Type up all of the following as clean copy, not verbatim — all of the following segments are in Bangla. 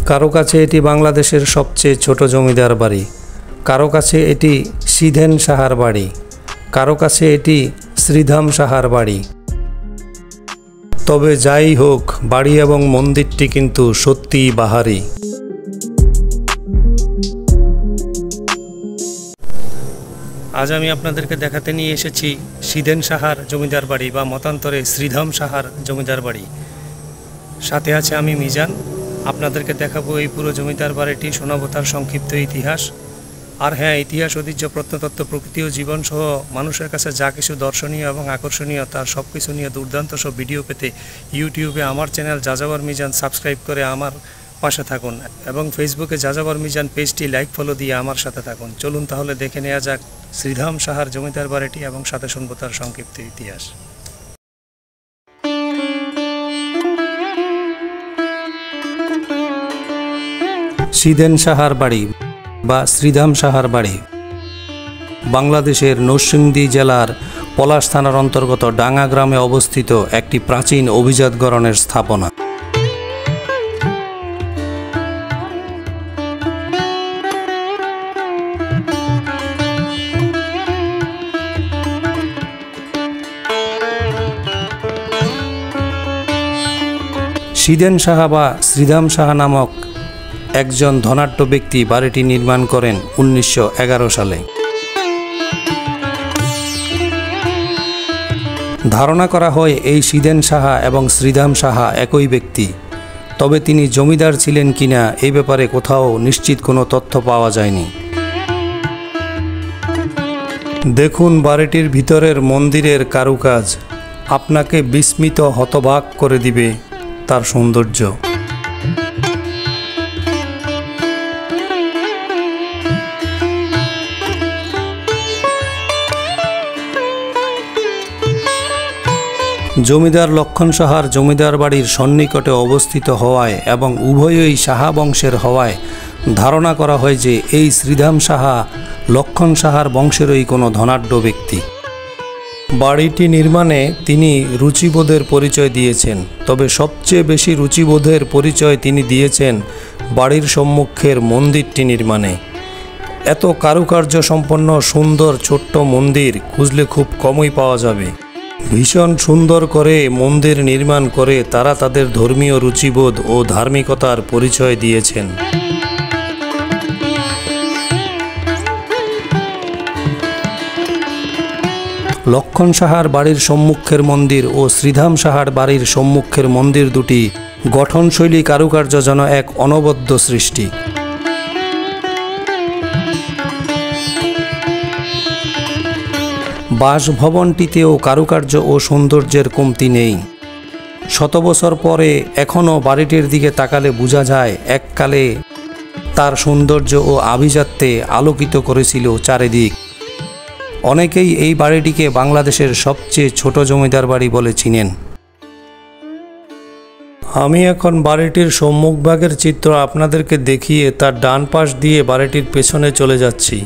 কারো কাছে এটি বাংলাদেশের সবচেয়ে ছোট জমিদার বাড়ি, কারো কাছে এটি সিধেন সাহার বাড়ি, কারো কাছে এটি শ্রীধাম সাহার বাড়ি। তবে যাই হোক, বাড়ি এবং মন্দিরটি কিন্তু সত্যিই বাহারি। আজ আমি আপনাদেরকে দেখাতে নিয়ে এসেছি সিধেন সাহার জমিদার বাড়ি বা মতান্তরে শ্রীধাম সাহার জমিদার বাড়ি। সাথে আছে আমি মিজান। আপনাদেরকে দেখাবো এই পুরো জমিদার বাড়িটি, শোনাবো তার সংক্ষিপ্ত ইতিহাস। আর হ্যাঁ, ইতিহাস, ঐতিহ্য, প্রত্নতত্ত্ব, প্রকৃতি ও জীবন সহ মানুষের কাছে যা কিছু দর্শনীয় এবং আকর্ষণীয় তার সব কিছু নিয়ে দুর্দান্ত সব ভিডিও পেতে ইউটিউবে আমার চ্যানেল যাযাবর মিজান সাবস্ক্রাইব করে আমার পাশে থাকুন এবং ফেসবুকে যাযাবর মিজান পেজটি লাইক ফলো দিয়ে আমার সাথে থাকুন। চলুন তাহলে দেখে নেওয়া যাক শ্রীধাম সাহার জমিদার বাড়িটি এবং সাথে শুনবো তার সংক্ষিপ্ত ইতিহাস। সিধেন সাহার বাড়ি বা শ্রীধাম সাহার বাড়ি বাংলাদেশের নরসিংদী জেলার পলাশ থানার অন্তর্গত ডাঙ্গা গ্রামে অবস্থিত একটি প্রাচীন অভিজাত গড়নের স্থাপনা। সিধেন সাহা বা শ্রীধাম সাহা নামক একজন ধনাঢ্য ব্যক্তি বাড়িটি নির্মাণ করেন 1911 সালে। ধারণা করা হয় এই সিধেন সাহা এবং শ্রীধাম সাহা একই ব্যক্তি, তবে তিনি জমিদার ছিলেন কিনা এই ব্যাপারে কোথাও নিশ্চিত কোনো তথ্য পাওয়া যায়নি। দেখুন বাড়িটির ভিতরের মন্দিরের কারুকাজ, আপনাকে বিস্মিত হতবাক করে দিবে তার সৌন্দর্য। জমিদার লক্ষণ সাহার জমিদার বাড়ির সন্নিকটে অবস্থিত হওয়ায় এবং উভয়ই সাহা বংশের হওয়ায় ধারণা করা হয় যে এই শ্রীধাম সাহা লক্ষণ সাহার বংশেরই কোনো ধনাঢ্য ব্যক্তি। বাড়িটি নির্মাণে তিনি রুচিবোধের পরিচয় দিয়েছেন, তবে সবচেয়ে বেশি রুচিবোধের পরিচয় তিনি দিয়েছেন বাড়ির সম্মুখের মন্দিরটি নির্মাণে। এত কারুকার্য সম্পন্ন সুন্দর ছোট্ট মন্দির খুঁজলে খুব কমই পাওয়া যাবে। ভীষণ সুন্দর করে মন্দির নির্মাণ করে তারা তাদের ধর্মীয় রুচিবোধ ও ধার্মিকতার পরিচয় দিয়েছেন। লক্ষণ সাহার বাড়ির সম্মুখের মন্দির ও শ্রীধাম সাহার বাড়ির সম্মুখের মন্দির দুটি গঠনশৈলী কারুকার্য যেন এক অনবদ্য সৃষ্টি। বাসভবনটিতেও কারুকার্য ও সৌন্দর্যের কমতি নেই। শত বছর পরে এখনও বাড়িটির দিকে তাকালে বোঝা যায় এককালে তার সৌন্দর্য ও আভিজাত্যে আলোকিত করেছিল চারিদিক। অনেকেই এই বাড়িটিকে বাংলাদেশের সবচেয়ে ছোট জমিদার বাড়ি বলে চিনেন। আমি এখন বাড়িটির সম্মুখভাগের চিত্র আপনাদেরকে দেখিয়ে তার ডান পাশ দিয়ে বাড়িটির পেছনে চলে যাচ্ছি।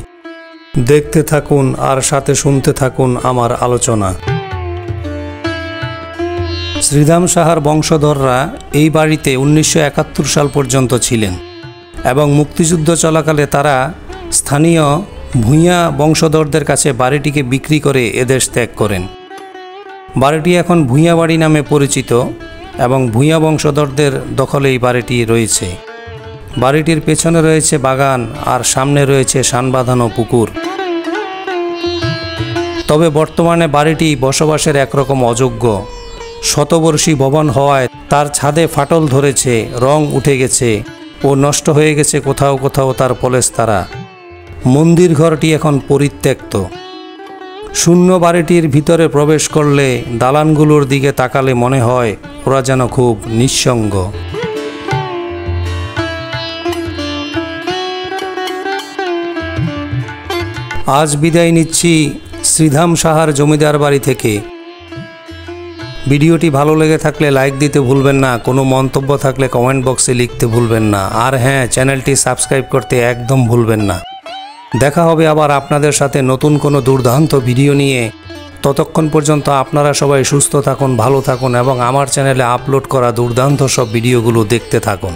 দেখতে থাকুন আর সাথে শুনতে থাকুন আমার আলোচনা। শ্রীধাম সাহার বংশধররা এই বাড়িতে 1971 সাল পর্যন্ত ছিলেন এবং মুক্তিযুদ্ধ চলাকালে তারা স্থানীয় ভূঁইয়া বংশধরদের কাছে বাড়িটিকে বিক্রি করে এদেশ ত্যাগ করেন। বাড়িটি এখন ভূঁইয়া বাড়ি নামে পরিচিত এবং ভূঁইয়া বংশধরদের দখলে এই বাড়িটি রয়েছে। বাড়িটির পেছনে রয়েছে বাগান আর সামনে রয়েছে শান বাঁধানো পুকুর। তবে বর্তমানে বাড়িটি বসবাসের একরকম অযোগ্য। শতবর্ষী ভবন হওয়ায় তার ছাদে ফাটল ধরেছে, রং উঠে গেছে ও নষ্ট হয়ে গেছে কোথাও কোথাও তার পলেস্তারা। মন্দির ঘরটি এখন পরিত্যক্ত। শূন্য বাড়িটির ভিতরে প্রবেশ করলে দালানগুলোর দিকে তাকালে মনে হয় ওরা যেন খুব নিঃসঙ্গ। আজ বিদায় নিচ্ছি শ্রীধাম সাহার জমিদার বাড়ি থেকে। ভিডিওটি ভালো লেগে থাকলে লাইক দিতে ভুলবেন না, কোনো মন্তব্য থাকলে কমেন্ট বক্সে লিখতে ভুলবেন না, আর হ্যাঁ, চ্যানেলটি সাবস্ক্রাইব করতে একদম ভুলবেন না। দেখা হবে আবার আপনাদের সাথে নতুন কোনো দুর্দান্ত ভিডিও নিয়ে। ততক্ষণ পর্যন্ত আপনারা সবাই সুস্থ থাকুন, ভালো থাকুন এবং আমার চ্যানেলে আপলোড করা দুর্দান্ত সব ভিডিওগুলো দেখতে থাকুন।